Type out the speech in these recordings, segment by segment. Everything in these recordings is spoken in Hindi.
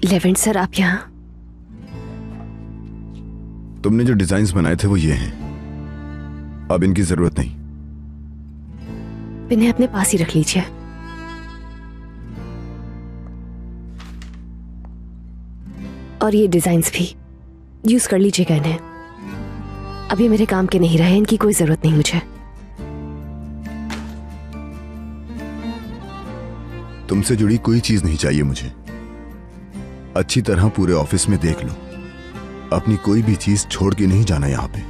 लेवेंट सर, आप यहाँ? तुमने जो डिजाइन्स बनाए थे वो ये हैं। अब इनकी जरूरत नहीं। इन्हें अपने पास ही रख लीजिए। और ये डिजाइन्स भी यूज कर लीजिएगा इन्हें। अभी मेरे काम के नहीं रहे, इनकी कोई जरूरत नहीं मुझे। तुमसे जुड़ी कोई चीज नहीं चाहिए मुझे। अच्छी तरह पूरे ऑफिस में देख लो, अपनी कोई भी चीज छोड़ के नहीं जाना यहां पे।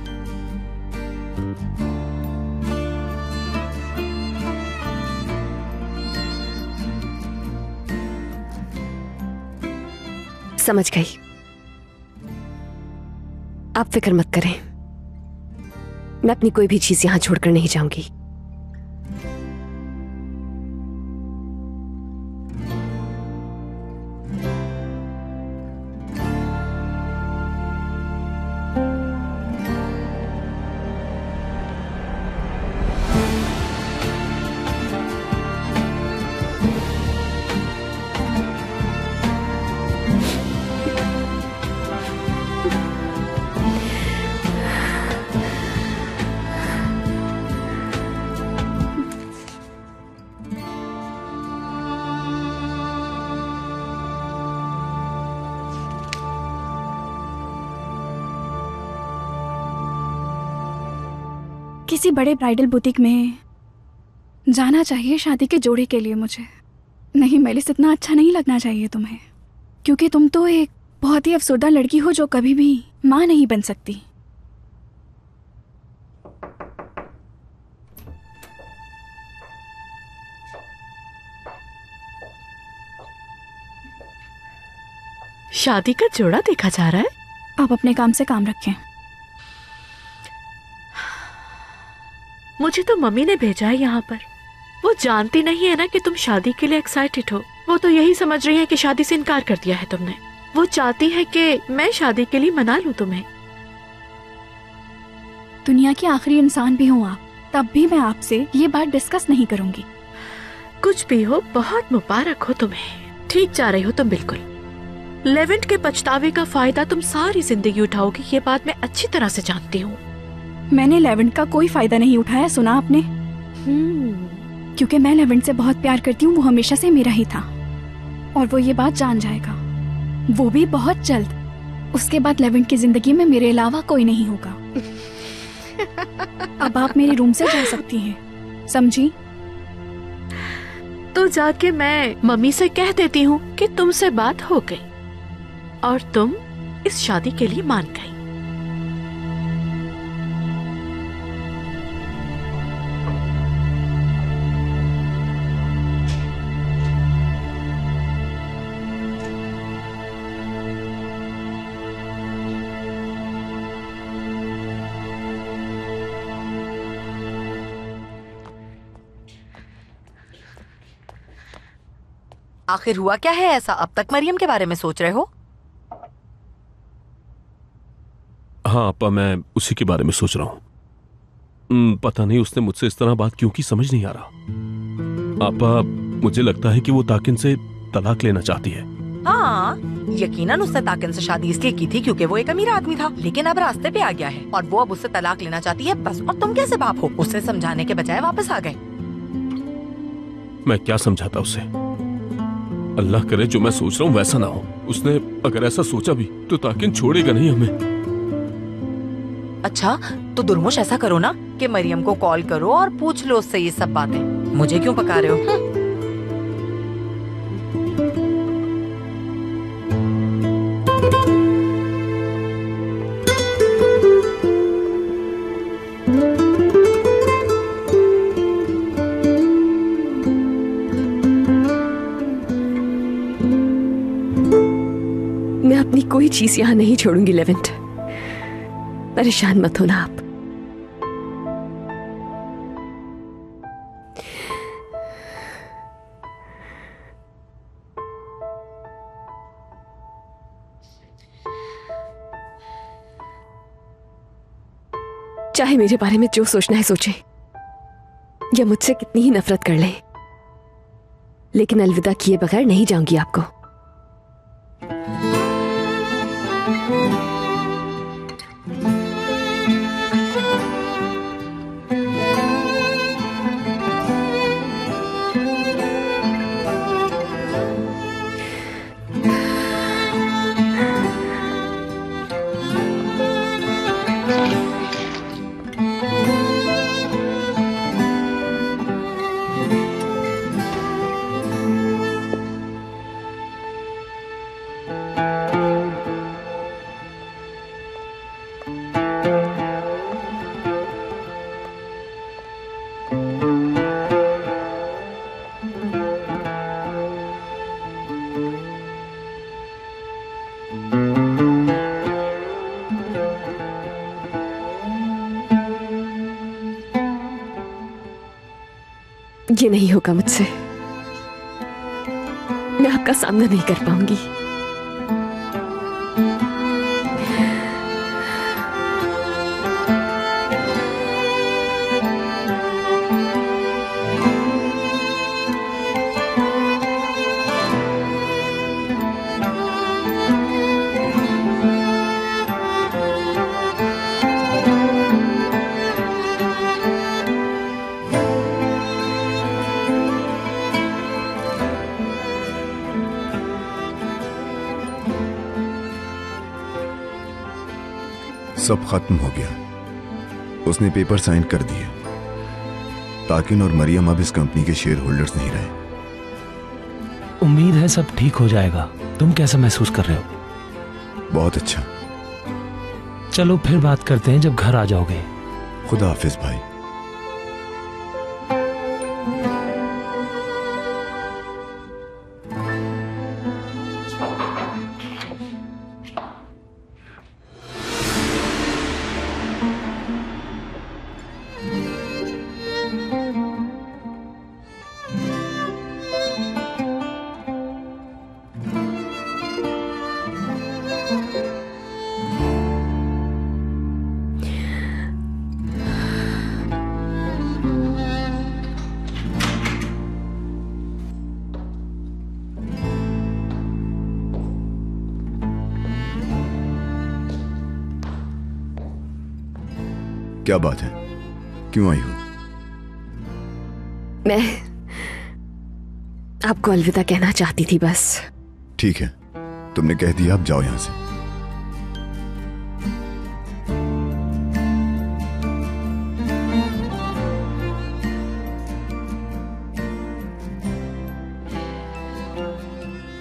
समझ गई। आप फिक्र मत करें, मैं अपनी कोई भी चीज यहां छोड़कर नहीं जाऊंगी। किसी बड़े ब्राइडल बुटीक में जाना चाहिए शादी के जोड़े के लिए मुझे। नहीं मेलिस, इतना अच्छा नहीं लगना चाहिए तुम्हें, क्योंकि तुम तो एक बहुत ही अफसरदा लड़की हो जो कभी भी माँ नहीं बन सकती। शादी का जोड़ा देखा जा रहा है। आप अपने काम से काम रखें। मुझे तो मम्मी ने भेजा है यहाँ पर। वो जानती नहीं है ना कि तुम शादी के लिए एक्साइटेड हो। वो तो यही समझ रही है कि शादी से इनकार कर दिया है तुमने। वो चाहती है कि मैं शादी के लिए मना लूं तुम्हें। दुनिया की आखिरी इंसान भी हूँ आप, तब भी मैं आपसे ये बात डिस्कस नहीं करूंगी। कुछ भी हो, बहुत मुबारक हो तुम्हें। ठीक जा रही हो तुम बिल्कुल। लेवेंट के पछतावे का फायदा तुम सारी जिंदगी उठाओगी, ये बात मैं अच्छी तरह से जानती हूँ। मैंने लेवेंट का कोई फायदा नहीं उठाया, सुना आपने? क्योंकि मैं लेवेंट से बहुत प्यार करती हूँ, वो हमेशा से मेरा ही था और वो ये बात जान जाएगा, वो भी बहुत जल्द। उसके बाद लेवेंट की जिंदगी में मेरे अलावा कोई नहीं होगा। अब आप मेरे रूम से जा सकती हैं, समझी? तो जाके मैं मम्मी से कह देती हूँ कि तुमसे बात हो गई और तुम इस शादी के लिए मान गई। आखिर हुआ क्या है ऐसा? अब तक मरियम के बारे में सोच रहे हो? हाँ अपा, मैं उसी के बारे में सोच रहा हूँ। पता नहीं उसने मुझसे इस तरह बात क्यों की, समझ नहीं आ रहा। आपा, मुझे लगता है कि वो ताकिन से तलाक लेना चाहती है। हाँ, यकीनन उसने ताकिन से शादी इसलिए की थी क्योंकि वो एक अमीर आदमी था, लेकिन अब रास्ते पे आ गया है और वो अब उससे तलाक लेना चाहती है बस। और तुम कैसे बाप हो, उसे समझाने के बजाय वापस आ गए। मैं क्या समझाता उसे? अल्लाह करे जो मैं सोच रहा हूँ वैसा ना हो। उसने अगर ऐसा सोचा भी तो ताकिन छोड़ेगा नहीं हमें। अच्छा, तो दुर्मुश ऐसा करो ना कि मरियम को कॉल करो और पूछ लो उससे ये सब बातें। मुझे क्यों पका रहे हो? मैं अपनी कोई चीज यहां नहीं छोड़ूंगी लेवेंट, परेशान मत होना आप। चाहे मेरे बारे में जो सोचना है सोचे या मुझसे कितनी ही नफरत कर ले, लेकिन अलविदा किए बगैर नहीं जाऊंगी आपको। ये नहीं होगा मुझसे। मैं आपका सामना नहीं कर पाऊंगी। सब खत्म हो गया। उसने पेपर साइन कर दिए। ताकिन और मरियम अब इस कंपनी के शेयर होल्डर्स नहीं रहे। उम्मीद है सब ठीक हो जाएगा। तुम कैसा महसूस कर रहे हो? बहुत अच्छा। चलो फिर बात करते हैं जब घर आ जाओगे। खुदा हाफिज भाई। क्या बात है? क्यों आई हो? मैं आपको अलविदा कहना चाहती थी बस। ठीक है, तुमने कह दिया, अब जाओ यहां से।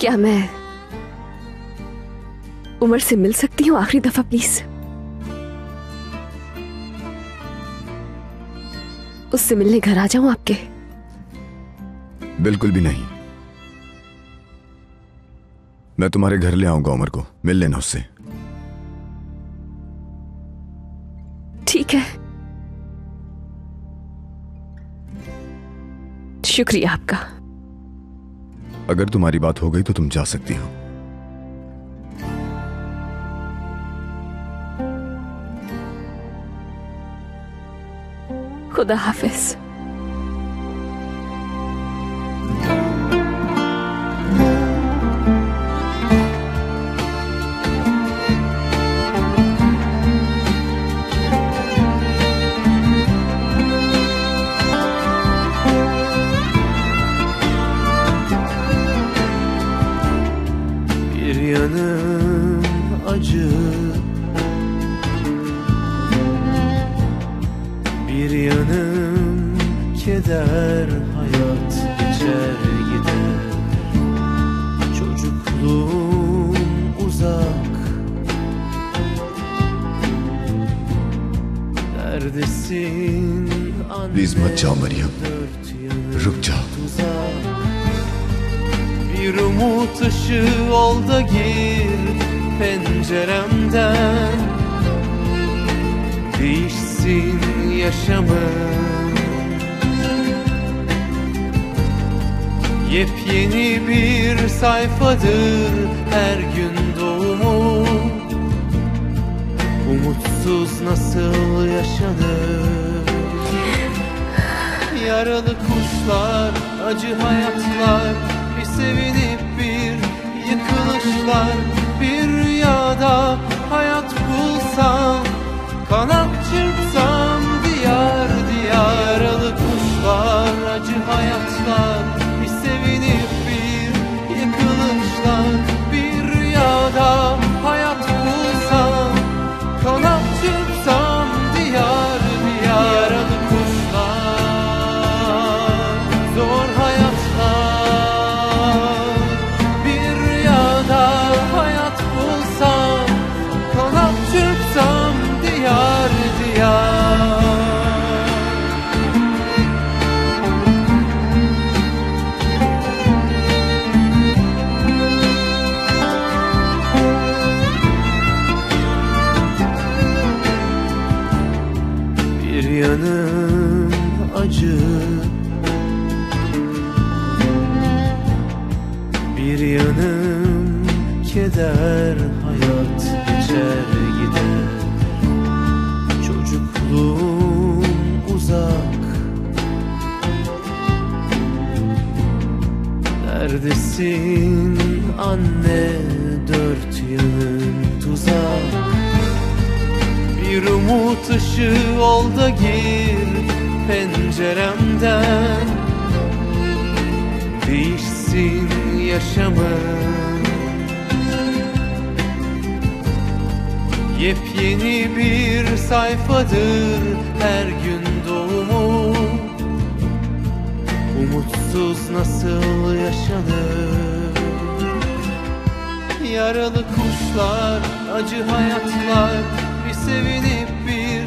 क्या मैं उमर से मिल सकती हूँ आखिरी दफा प्लीज? उससे मिलने घर आ जाऊं आपके? बिल्कुल भी नहीं। मैं तुम्हारे घर ले आऊंगा उमर को, मिल लेना उससे। ठीक है, शुक्रिया आपका। अगर तुम्हारी बात हो गई तो तुम जा सकती हो। खुदा हाफिज। Bir yanım acı, bir yanım keder, hayat geçer gider. Çocukluğum uzak, neredesin anne? Please मत जाओ मरियम, Dört yanım रुक जाओ। tuzak. Bir umut ışığı ol da gir penceremden. Değişsin yaşamım, yepyeni bir sayfadır her gün doğumu. Umutsuz nasıl yaşanır? Yaralı kuşlar, acı hayatlar, bir sevinip bir yıkılışlar. Bir rüyada hayat bulsam, kanat çırpsam diyar diyar. Yaralı kuşlar, acı hayatlar, bir sevinip bir yıkılışlar. Bir rüyada hayat bulsam, kanat çırpsam diyar diyar. Yaralı kuşlar, zor hayatlar, bir rüyada hayat yanım keder, hayat geçer gider. Çocukluğum uzak, neredesin anne, dört yanın tuzak. Bir umut ışığı ol da gir penceremden, değişsin yaşamım. Yepyeni bir sayfadır her gün doğumu, umutsuz nasıl yaşanır? Yaralı kuşlar, acı hayatlar, bir sevinip bir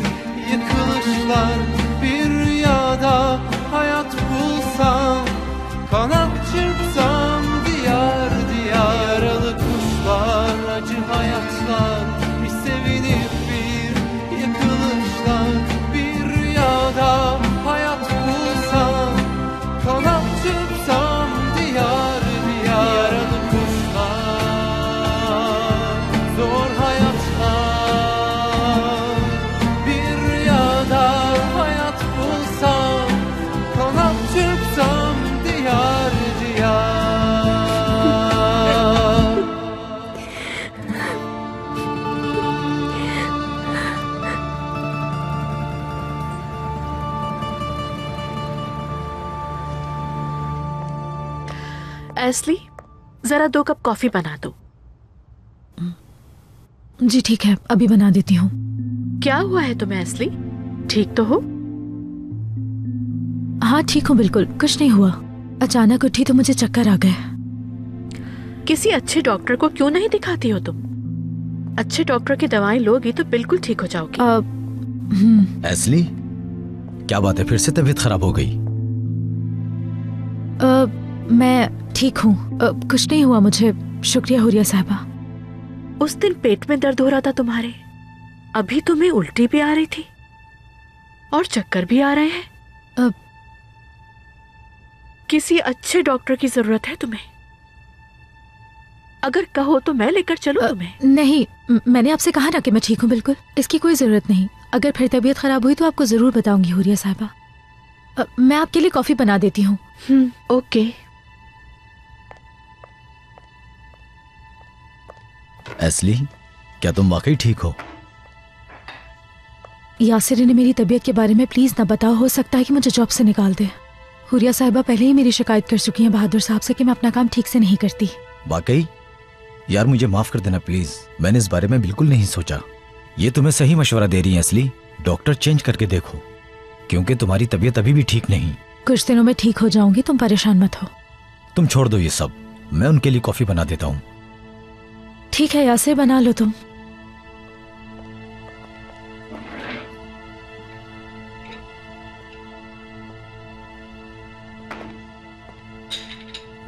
yıkılışlar. Bir rüyada hayat bulsam, kanat çırpsam diyar diyar. Yaralı kuşlar, acı hayatlar, bir sevinip bir yıkılışlar. Bir rüyada hayat bulsam, kanat çırpsam diyar diyar. Yaralı kuşlar, zor hayatlar. Bir rüyada hayat bulsam, kanat çırpsam diyar diyar. एस्ली, जरा 2 कप कॉफी बना दो। जी ठीक है, अभी बना देती हूँ। क्या हुआ है तुम्हें एस्ली? ठीक तो हो? हाँ ठीक हूँ, बिल्कुल कुछ नहीं हुआ। अचानक उठी तो मुझे चक्कर आ गए। किसी अच्छे डॉक्टर को क्यों नहीं दिखाती हो तुम? अच्छे डॉक्टर की दवाएं लोगी तो बिल्कुल ठीक हो जाओगी। एस्ली, क्या बात है, फिर से तबीयत खराब हो गई? मैं ठीक हूँ, कुछ नहीं हुआ मुझे। शुक्रिया हुरिया साहिबा। उस दिन पेट में दर्द हो रहा था तुम्हारे, अभी तुम्हें उल्टी भी आ रही थी और चक्कर भी आ रहे हैं। किसी अच्छे डॉक्टर की जरूरत है तुम्हें। अगर कहो तो मैं लेकर चलूं तुम्हें। नहीं, मैंने आपसे कहा ना कि मैं ठीक हूँ बिल्कुल, इसकी कोई जरूरत नहीं। अगर फिर तबीयत खराब हुई तो आपको जरूर बताऊंगी हुरिया साहिबा। मैं आपके लिए कॉफी बना देती हूँ। ओके। एस्ली, क्या तुम वाकई ठीक हो? यासिर ने मेरी तबीयत के बारे में प्लीज ना बताओ, हो सकता है कि मुझे जॉब से निकाल दे। हुरिया साहिबा पहले ही मेरी शिकायत कर चुकी हैं बहादुर साहब से कि मैं अपना काम ठीक से नहीं करती। वाकई? यार मुझे माफ कर देना प्लीज, मैंने इस बारे में बिल्कुल नहीं सोचा। ये तुम्हें सही मशवरा दे रही है एस्ली, डॉक्टर चेंज करके देखो, क्योंकि तुम्हारी तबीयत अभी भी ठीक नहीं। कुछ दिनों में ठीक हो जाऊंगी, तुम परेशान मत हो। तुम छोड़ दो ये सब, मैं उनके लिए कॉफी बना देता हूँ। ठीक है यासिर, बना लो तुम।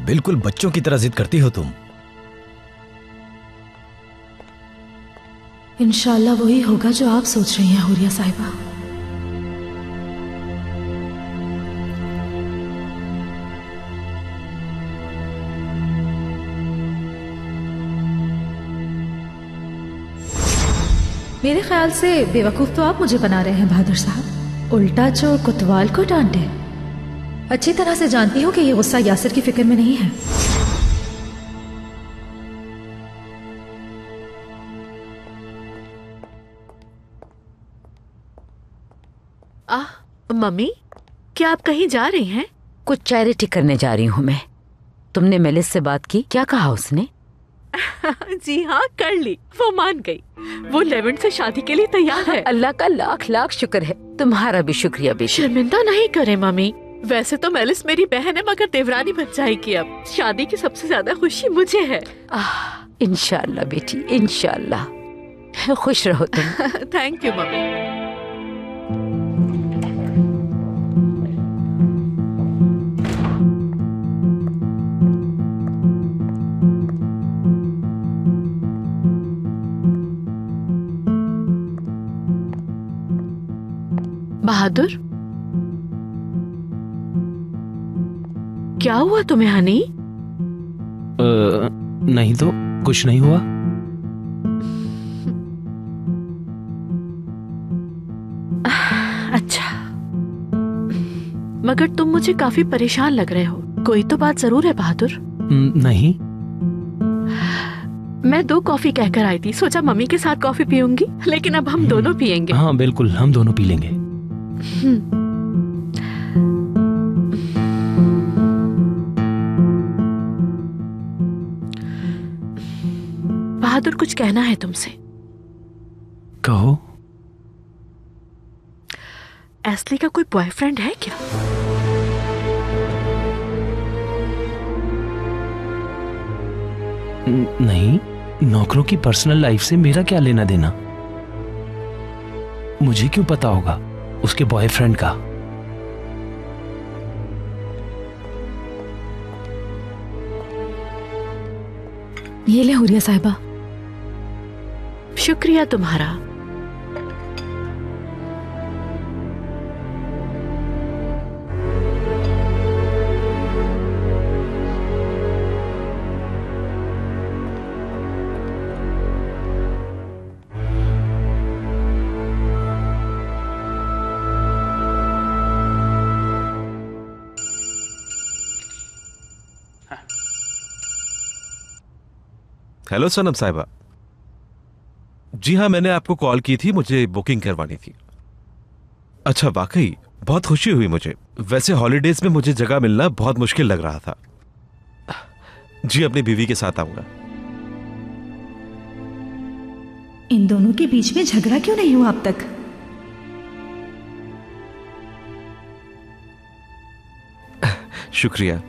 बिल्कुल बच्चों की तरह जिद करती हो तुम। इंशाल्लाह वही होगा जो आप सोच रही हैं हुरिया साहिबा। मेरे ख्याल से बेवकूफ तो आप मुझे बना रहे हैं बहादुर साहब। उल्टा जो कोतवाल को डांटे। अच्छी तरह से जानती हूँ कि ये गुस्सा यासिर की फिक्र में नहीं है। मम्मी, क्या आप कहीं जा रही हैं? कुछ चैरिटी करने जा रही हूँ मैं। तुमने मेलिस से बात की? क्या कहा उसने? जी हाँ, कर ली। वो मान गई। वो लेवेंट से शादी के लिए तैयार है। अल्लाह का लाख लाख शुक्र है। तुम्हारा भी शुक्रिया बेटी। शर्मिंदा नहीं करे मम्मी। वैसे तो मेलिस मेरी बहन है, मगर देवरानी बन जाएगी अब। शादी की सबसे ज्यादा खुशी मुझे है। इंशाल्लाह बेटी, इंशाल्लाह। खुश रहो तुम। Thank you mummy. बहादुर, क्या हुआ तुम्हें हनी? नहीं तो कुछ नहीं हुआ। अच्छा, मगर तुम मुझे काफी परेशान लग रहे हो। कोई तो बात जरूर है बहादुर। नहीं, मैं 2 कॉफी कहकर आई थी, सोचा मम्मी के साथ कॉफी पीऊंगी, लेकिन अब हम दोनों पियेंगे। हाँ बिल्कुल, हम दोनों पी लेंगे। बहादुर, कुछ कहना है तुमसे। कहो। एस्ली का कोई बॉयफ्रेंड है क्या? नहीं, नौकरों की पर्सनल लाइफ से मेरा क्या लेना देना। मुझे क्यों पता होगा उसके बॉयफ्रेंड का। ये ले हुरिया साहिबा। शुक्रिया तुम्हारा। हेलो सनम साहिबा। जी हाँ, मैंने आपको कॉल की थी, मुझे बुकिंग करवानी थी। अच्छा, वाकई बहुत खुशी हुई मुझे। वैसे हॉलीडेज में मुझे जगह मिलना बहुत मुश्किल लग रहा था। जी, अपनी बीवी के साथ आऊंगा। इन दोनों के बीच में झगड़ा क्यों नहीं हुआ अब तक? शुक्रिया।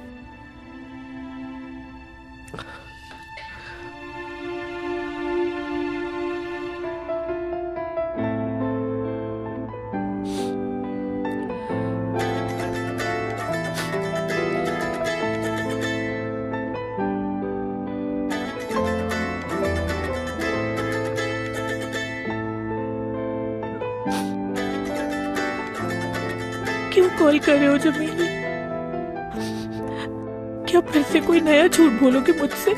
क्यों कॉल कर रहे हो जमीली? क्या फिर से कोई नया झूठ बोलोगे मुझसे?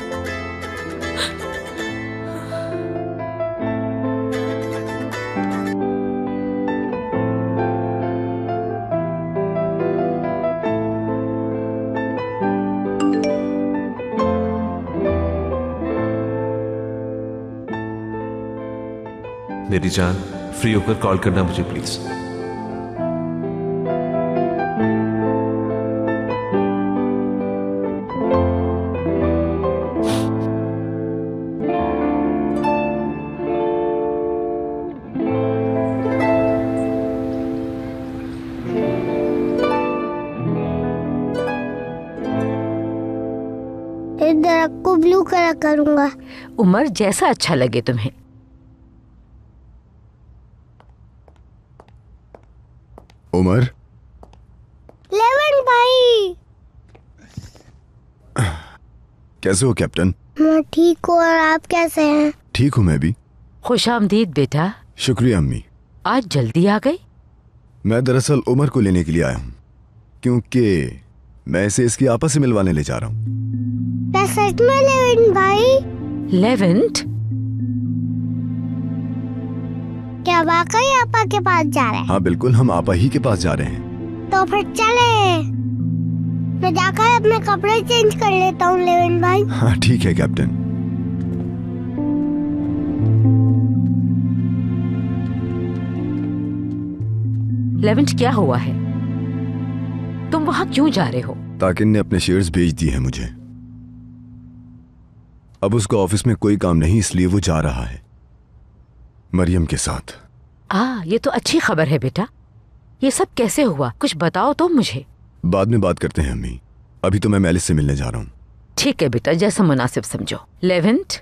मेरी जान, फ्री होकर कॉल करना मुझे प्लीज। दरख्त को ब्लू कलर करूंगा। उमर, जैसा अच्छा लगे तुम्हें। उमर। लेवन भाई। कैसे हो कैप्टन? मैं ठीक हूँ, और आप कैसे हैं? ठीक हूँ मैं भी। खुशामदीद बेटा। शुक्रिया अम्मी। आज जल्दी आ गई? मैं दरअसल उमर को लेने के लिए आया हूँ, क्योंकि मैं इसे इसकी आपा से मिलवाने ले जा रहा हूँ। क्या सच में लेवेंट भाई? लेवेंट? क्या वाकई आपा के पास जा रहे हैं? हाँ बिल्कुल, हम आपा ही के पास जा रहे हैं। तो फिर चले। मैं जाकर अपने कपड़े चेंज कर लेता हूँ लेवेंट भाई। हाँ ठीक है कैप्टन। लेवेंट, क्या हुआ है? तुम वहां क्यों जा रहे हो? ताकिन ने अपने शेयर्स बेच दिए हैं मुझे। अब उसका ऑफिस में कोई काम नहीं, इसलिए वो जा रहा है मरियम के साथ। ये तो अच्छी खबर है बेटा। ये सब कैसे हुआ, कुछ बताओ तो मुझे। बाद में बात करते हैं अम्मी, अभी तो मैं मेलिस से मिलने जा रहा हूँ। ठीक है बेटा, जैसा मुनासिब समझो। लेवेंट,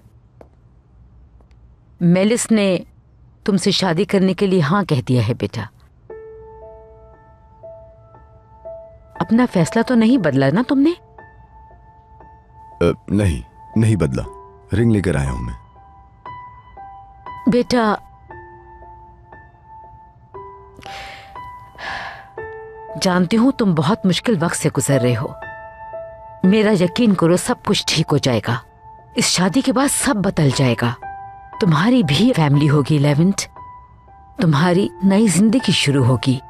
मेलिस ने तुमसे शादी करने के लिए हाँ कह दिया है बेटा। अपना फैसला तो नहीं बदला ना तुमने? नहीं बदला। रिंग लेकर आया हूं मैं। बेटा, जानती हूं तुम बहुत मुश्किल वक्त से गुजर रहे हो, मेरा यकीन करो, सब कुछ ठीक हो जाएगा। इस शादी के बाद सब बदल जाएगा। तुम्हारी भी फैमिली होगी लेवेंट, तुम्हारी नई जिंदगी शुरू होगी।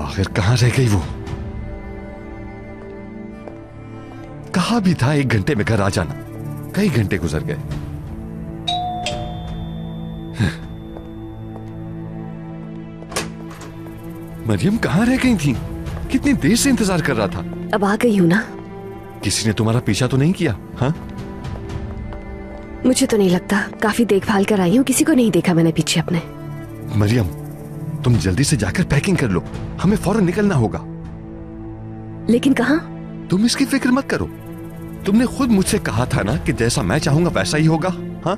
आखिर कहां रह गई वो? कहा भी था 1 घंटे में घर आ जाना, कई घंटे गुजर गए। मरियम कहां रह गई थी? कितनी देर से इंतजार कर रहा था। अब आ गई हूं ना। किसी ने तुम्हारा पीछा तो नहीं किया? हाँ, मुझे तो नहीं लगता। काफी देखभाल कर आई हूँ, किसी को नहीं देखा मैंने पीछे अपने। मरियम, तुम जल्दी से जाकर पैकिंग कर लो, हमें फौरन निकलना होगा। लेकिन कहाँ? तुम इसकी फिक्र मत करो। तुमने खुद मुझसे कहा था ना कि जैसा मैं चाहूंगा वैसा ही होगा। हाँ,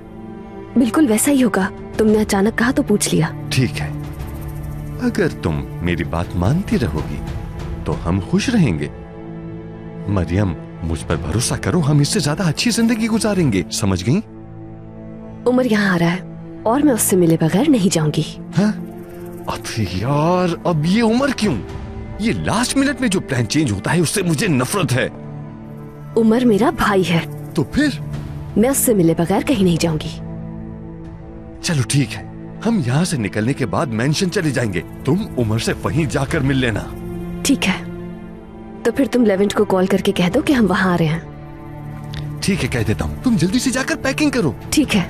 बिल्कुल वैसा ही होगा। तुमने अचानक कहा तो पूछ लिया। ठीक है, अगर तुम मेरी बात मानती रहोगी तो हम खुश रहेंगे। मरियम, मुझ पर भरोसा करो, हम इससे ज्यादा अच्छी जिंदगी गुजारेंगे, समझ गई? उमर यहाँ आ रहा है और मैं उससे मिले बगैर नहीं जाऊंगी। हाँ? यार, अब ये उमर क्यों? ये लास्ट मिनट में जो प्लान चेंज होता है उससे मुझे नफरत है। उमर मेरा भाई है। तो फिर? मैं उससे मिले बगैर कहीं नहीं जाऊंगी। चलो ठीक है, हम यहाँ से निकलने के बाद मेंशन चले जाएंगे। तुम उमर से वहीं जाकर मिल लेना। ठीक है, तो फिर तुम लेवेंट को कॉल करके कह दो कि हम वहां आ रहे हैं। ठीक है, कह देता हूँ। तुम जल्दी से जाकर पैकिंग करो। ठीक है।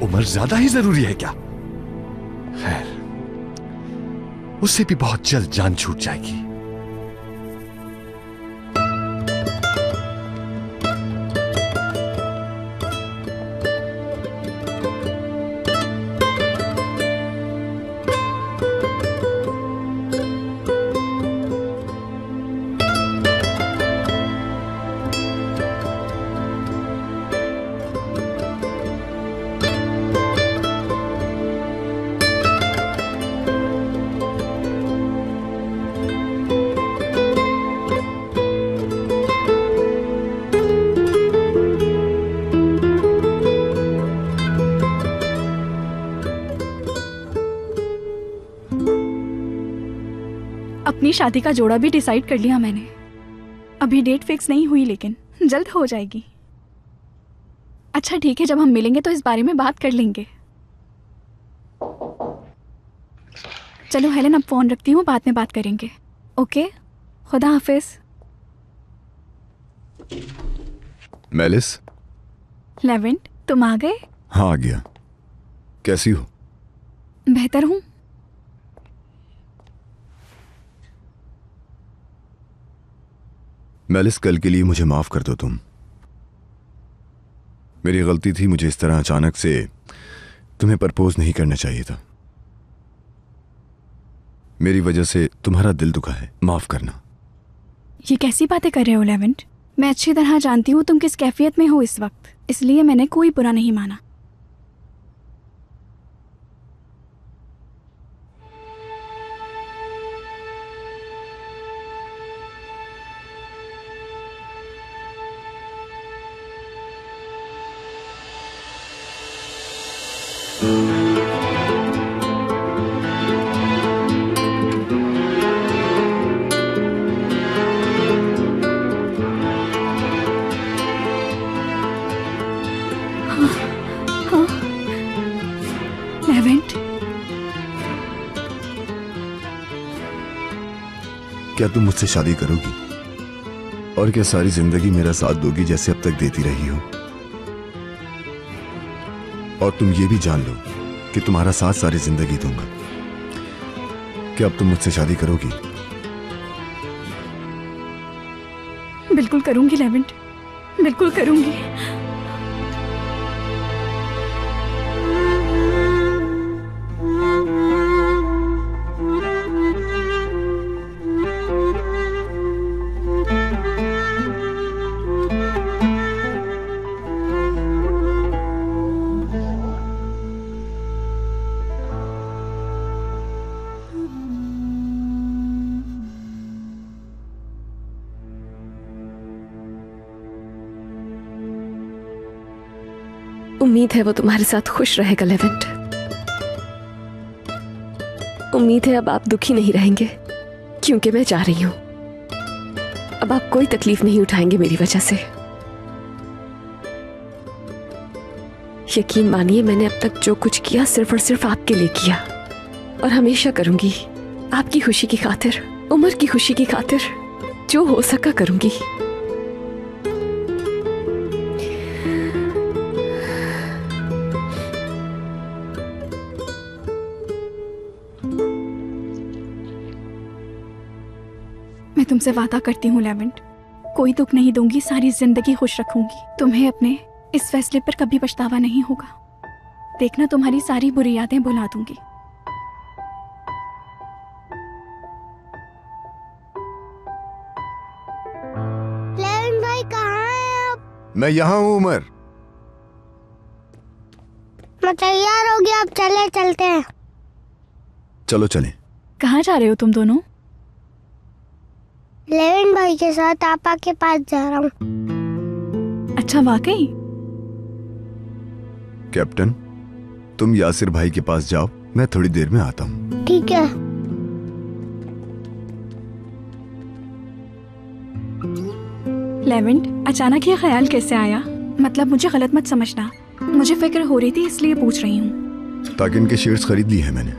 उमर ज्यादा ही जरूरी है क्या? खैर, उससे भी बहुत जल्द जान छूट जाएगी। अपनी शादी का जोड़ा भी डिसाइड कर लिया मैंने। अभी डेट फिक्स नहीं हुई, लेकिन जल्द हो जाएगी। अच्छा ठीक है, जब हम मिलेंगे तो इस बारे में बात कर लेंगे। चलो हेलेन, अब फोन रखती हूँ, बाद में बात करेंगे। ओके, खुदा हाफिज। मेलिस। लेवेंट, तुम आ गए? हाँ, आ गया। कैसी हो? बेहतर हूँ। मेलिस, कल के लिए मुझे माफ कर दो तुम। मेरी गलती थी, मुझे इस तरह अचानक से तुम्हें प्रपोज नहीं करना चाहिए था। मेरी वजह से तुम्हारा दिल दुखा है, माफ करना। ये कैसी बातें कर रहे हो लेवेंट? मैं अच्छी तरह जानती हूँ तुम किस कैफियत में हो इस वक्त, इसलिए मैंने कोई बुरा नहीं माना। क्या तुम मुझसे शादी करोगी? और क्या सारी जिंदगी मेरा साथ दोगी जैसे अब तक देती रही हो? और तुम ये भी जान लो कि तुम्हारा साथ सारी जिंदगी दूंगा। क्या अब तुम मुझसे शादी करोगी? बिल्कुल करूंगी लेवेंट, बिल्कुल करूंगी। उम्मीद है वो तुम्हारे साथ खुश रहेगा लेवेंट। उम्मीद है अब आप दुखी नहीं रहेंगे क्योंकि मैं जा रही हूं। अब आप कोई तकलीफ नहीं उठाएंगे मेरी वजह से। यकीन मानिए मैंने अब तक जो कुछ किया सिर्फ और सिर्फ आपके लिए किया, और हमेशा करूंगी। आपकी खुशी की खातिर, उम्र की खुशी की खातिर जो हो सका करूंगी। मैं तुमसे वादा करती हूँ लेवेंट, कोई दुख नहीं दूंगी, सारी जिंदगी खुश रखूंगी। तुम्हें अपने इस फैसले पर कभी पछतावा नहीं होगा। देखना तुम्हारी सारी बुरी यादें भुला दूंगी। लेविन भाई कहाँ हैं आप? मैं यहाँ हूँ उमर। मैं तैयार हो गया, अब चलते हैं। चलो चलें। कहाँ जा रहे हो तुम दोनों? लेविन भाई के साथ पापा के पास जा रहा हूँ। अच्छा वाकई? कैप्टन, तुम यासिर भाई के पास जाओ, मैं थोड़ी देर में आता हूँ। ठीक है। लेवेंट, अचानक ये ख्याल कैसे आया? मतलब मुझे गलत मत समझना, मुझे फिक्र हो रही थी इसलिए पूछ रही हूँ। ताकि इनके शेयर्स खरीद लिए हैं मैंने।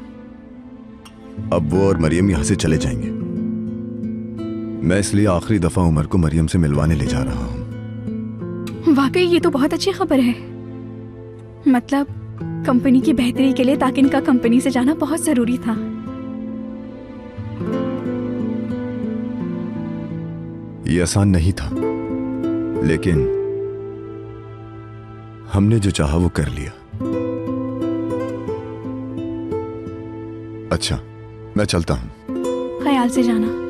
अब वो और मरियम यहाँ से चले जाएंगे। मैं इसलिए आखिरी दफा उमर को मरियम से मिलवाने ले जा रहा हूँ। वाकई ये तो बहुत अच्छी खबर है। मतलब कंपनी की बेहतरी के लिए ताकिन का कंपनी से जाना बहुत जरूरी था। ये आसान नहीं था, लेकिन हमने जो चाहा वो कर लिया। अच्छा, मैं चलता हूं। ख्याल से जाना।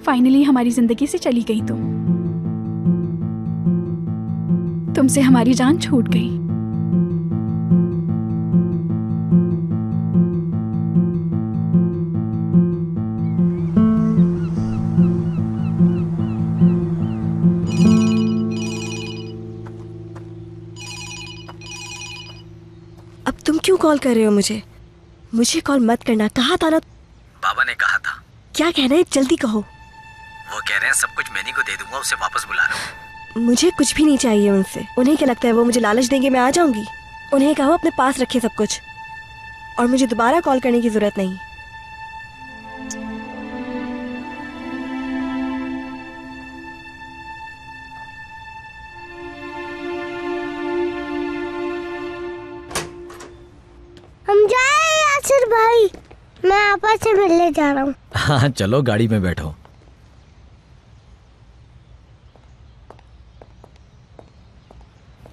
फाइनली हमारी जिंदगी से चली गई तुमसे हमारी जान छूट गई। अब तुम क्यों कॉल कर रहे हो मुझे? मुझे कॉल मत करना, कहा था ना। बाबा ने कहा था। क्या कहना है, जल्दी कहो। वो कह रहे हैं सब कुछ मैनी को दे दूंगा, उसे वापस बुला लो। मुझे कुछ भी नहीं चाहिए उनसे। उन्हें क्या लगता है वो मुझे लालच देंगे मैं आ जाऊंगी? उन्हें कहो अपने पास रखे सब कुछ, और मुझे दोबारा कॉल करने की जरूरत नहीं। हम जाए यासिर भाई, मैं आपस से मिलने जा रहा हूँ। हाँ चलो गाड़ी में बैठो।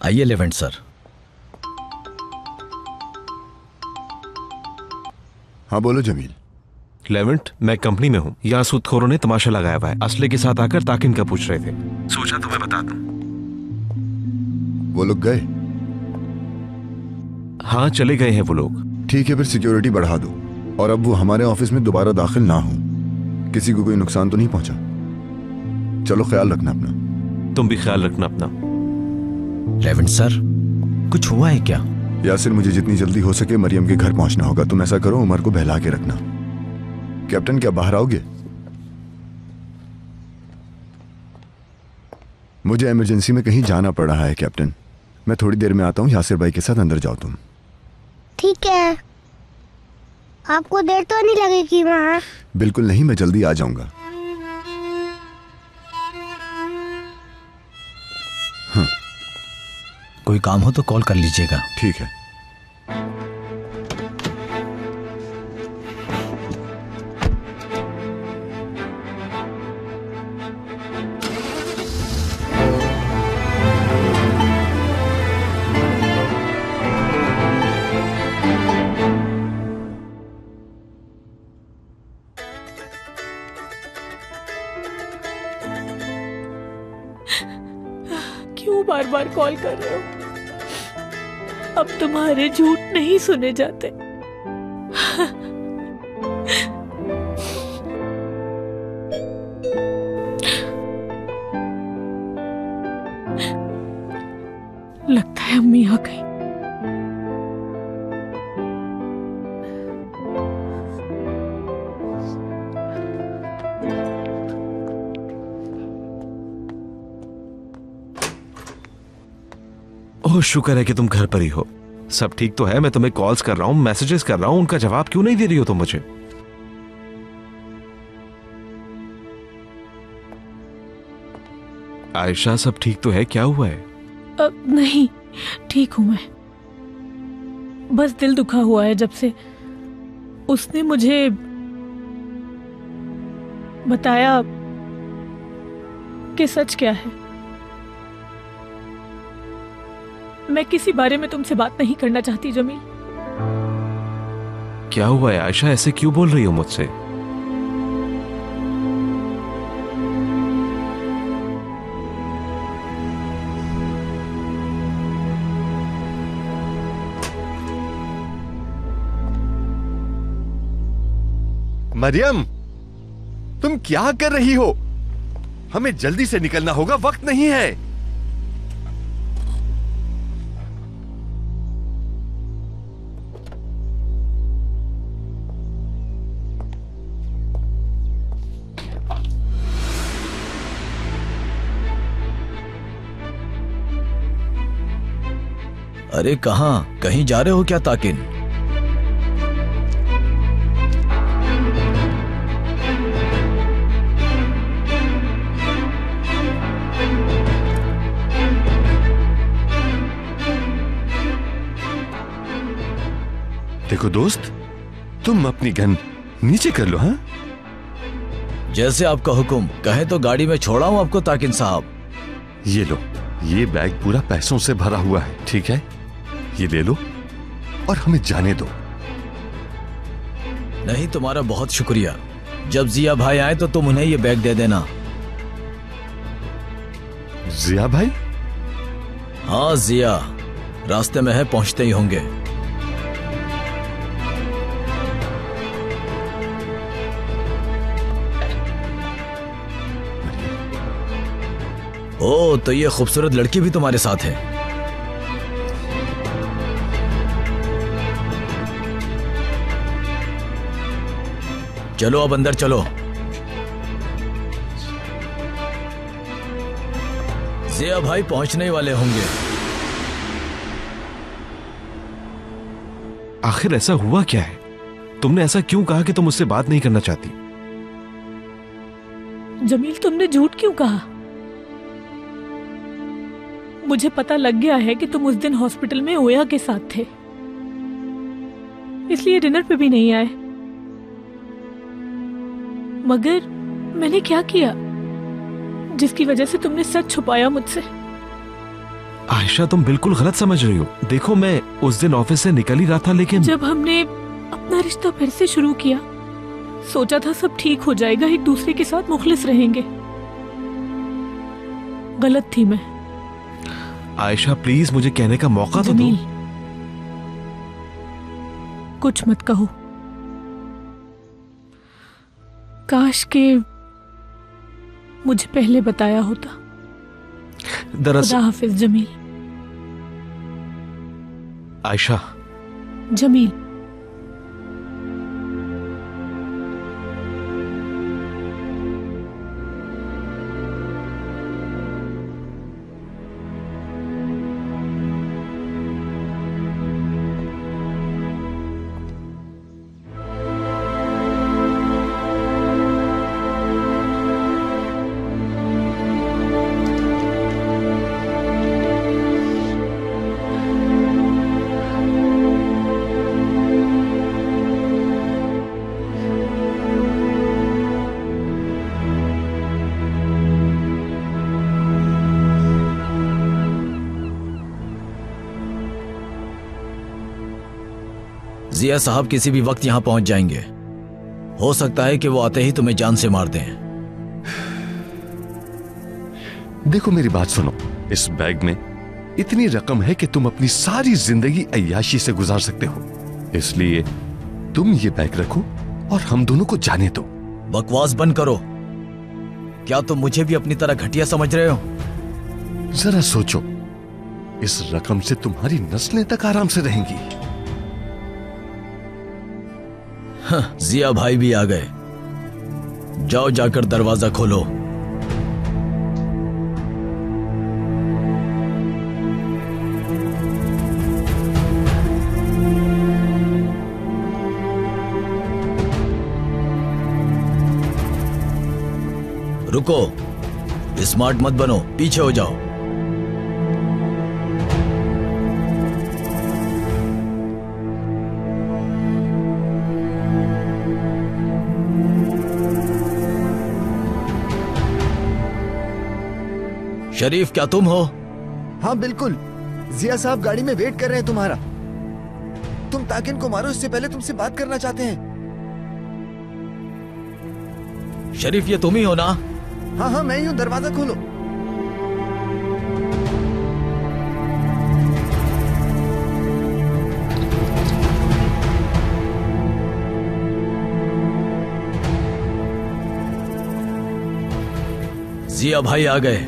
आइए लेवेंट सर। हाँ बोलो जमील। लेवेंट, मैं कंपनी में हूँ। यहाँ सूदखोरों ने तमाशा लगाया हुआ है। असले के साथ आकर ताकिन का पूछ रहे थे, सोचा तुम्हें बता दूं। वो लोग गए? हाँ चले गए हैं वो लोग। ठीक है, फिर सिक्योरिटी बढ़ा दो, और अब वो हमारे ऑफिस में दोबारा दाखिल ना हो। किसी को कोई नुकसान तो नहीं पहुंचा? चलो ख्याल रखना अपना। तुम भी ख्याल रखना अपना। लेवेंट सर, कुछ हुआ है क्या? यासिर, मुझे जितनी जल्दी हो सके मरियम के घर पहुंचना होगा। तुम ऐसा करो, उमर को बहला के रखना। कैप्टन, क्या बाहर आओगे? मुझे इमरजेंसी में कहीं जाना पड़ रहा है कैप्टन। मैं थोड़ी देर में आता हूँ। यासिर भाई के साथ अंदर जाओ तुम। ठीक है। आपको देर तो नहीं लगेगी वहाँ? बिल्कुल नहीं, मैं जल्दी आ जाऊंगा। हाँ। कोई काम हो तो कॉल कर लीजिएगा। ठीक है। क्यों बार बार कॉल कर रहे हो? अब तुम्हारे झूठ नहीं सुने जाते। लगता है अम्मी आ गई। ओह, शुक्र है कि तुम घर पर ही हो। सब ठीक तो है? मैं तुम्हें कॉल्स कर रहा हूँ, मैसेजेस कर रहा हूँ, उनका जवाब क्यों नहीं दे रही हो तुम मुझे? आयशा, सब ठीक तो है? क्या हुआ है? नहीं, ठीक हूं मैं। बस दिल दुखा हुआ है जब से उसने मुझे बताया कि सच क्या है। मैं किसी बारे में तुमसे बात नहीं करना चाहती जमील। क्या हुआ है आयशा? ऐसे क्यों बोल रही हो मुझसे? मरियम, तुम क्या कर रही हो? हमें जल्दी से निकलना होगा, वक्त नहीं है। अरे कहां? कहीं जा रहे हो क्या ताकिन? देखो दोस्त, तुम अपनी गन नीचे कर लो। हाँ, जैसे आपका हुक्म। कहें तो गाड़ी में छोड़ा हूं आपको ताकिन साहब। ये लो, ये बैग पूरा पैसों से भरा हुआ है, ठीक है? ये ले लो और हमें जाने दो। नहीं, तुम्हारा बहुत शुक्रिया। जब जिया भाई आए तो तुम उन्हें ये बैग दे देना। जिया भाई? हाँ, जिया रास्ते में है, पहुंचते ही होंगे। ओ, तो ये खूबसूरत लड़की भी तुम्हारे साथ है? चलो अब अंदर चलो। जिया भाई पहुंचने वाले होंगे। आखिर ऐसा हुआ क्या है? तुमने ऐसा क्यों कहा कि तुम मुझसे बात नहीं करना चाहती? जमील, तुमने झूठ क्यों कहा? मुझे पता लग गया है कि तुम उस दिन हॉस्पिटल में ओया के साथ थे, इसलिए डिनर पे भी नहीं आए। मगर मैंने क्या किया जिसकी वजह से तुमने सच छुपाया मुझसे? आयशा, तुम बिल्कुल गलत समझ रही हो। देखो, मैं उस दिन ऑफिस से निकल ही रहा था, लेकिन जब हमने अपना रिश्ता फिर से शुरू किया, सोचा था सब ठीक हो जाएगा, एक दूसरे के साथ मुखलिस रहेंगे। गलत थी मैं। आयशा, प्लीज मुझे कहने का मौका तो दो। कुछ मत कहो। काश के मुझे पहले बताया होता। दरअसल खुदा हाफिज जमील। आयशा। जमील। जिया साहब किसी भी वक्त यहाँ पहुंच जाएंगे। हो सकता है कि वो आते ही तुम्हें जान से मार दें। देखो, मेरी बात सुनो। इस बैग में इतनी रकम है कि तुम अपनी सारी जिंदगी अय्याशी से गुजार सकते हो, इसलिए तुम ये बैग रखो और हम दोनों को जाने दो। बकवास बंद करो। क्या तुम मुझे भी अपनी तरह घटिया समझ रहे हो? जरा सोचो, इस रकम से तुम्हारी नस्लें तक आराम से रहेंगी। हाँ, जिया भाई भी आ गए। जाओ जाकर दरवाजा खोलो। रुको, स्मार्ट मत बनो, पीछे हो जाओ। शरीफ, क्या तुम हो? हाँ बिल्कुल, जिया साहब गाड़ी में वेट कर रहे हैं तुम्हारा। तुम ताकिन को मारो, इससे पहले तुमसे बात करना चाहते हैं। शरीफ, ये तुम ही हो ना? हाँ हाँ, मैं ही हूँ, दरवाजा खोलो। जिया भाई आ गए।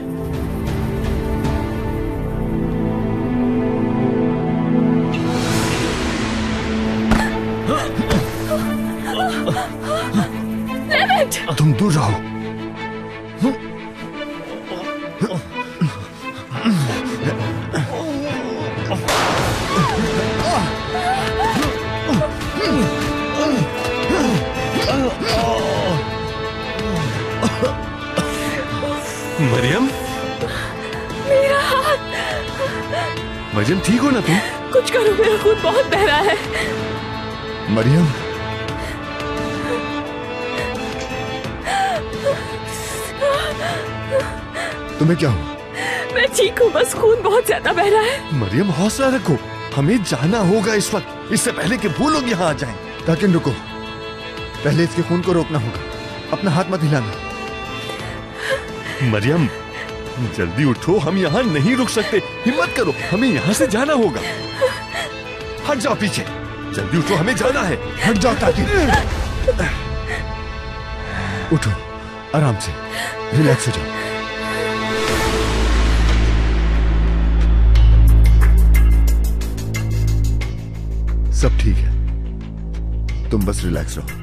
तुम दूर रहो। मरियम, मेरा हाथ। मरियम ठीक हो ना तुम? कुछ करो, मेरा खून बहुत बह रहा है। मरियम, तुम्हें क्या हुआ? मैं ठीक हूँ, बस खून बहुत ज्यादा बह रहा है। मरियम, हौसला रखो, हमें जाना होगा इस वक्त, इससे पहले कि वो लोग यहाँ आ जाएं। ताकिन रुको, पहले इसके खून को रोकना होगा। अपना हाथ मत हिलाना। मरियम, जल्दी उठो, हम यहाँ नहीं रुक सकते। हिम्मत करो, हमें यहाँ से जाना होगा। हट जाओ पीछे, जल्दी उठो, हमें जाना है। हट जाओ ताकिन। उठो, आराम से, रिलैक्स हो जाओ। सब ठीक है, तुम बस रिलैक्स रहो।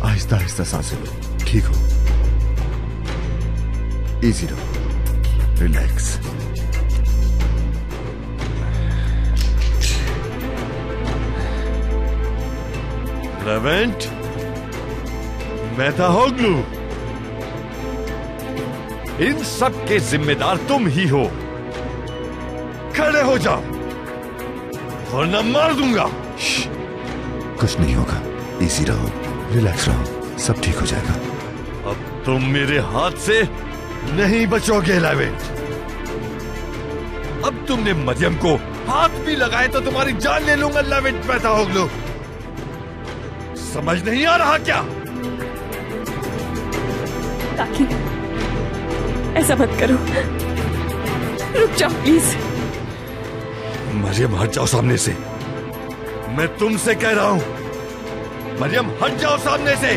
आहिस्ता आहिस्ता सांसें लो, ठीक हो। इजी रहो, रिलैक्स। लेवेंट, मेथाहोग्लू, इन सब के जिम्मेदार तुम ही हो। खड़े हो जाओ वरना मार दूंगा। कुछ नहीं होगा, इजी रहो, रिलैक्स रहो, सब ठीक हो जाएगा। अब तुम मेरे हाथ से नहीं बचोगे लेवेंट। अब तुमने मरियम को हाथ भी लगाए तो तुम्हारी जान ले लूंगा लेवेंट मेथाहोग्लू। समझ नहीं आ रहा क्या? ताकि ऐसा मत करो, रुक जाओ प्लीज। मरियम, हट जाओ सामने से, मैं तुमसे कह रहा हूं। मरियम, हट जाओ सामने से।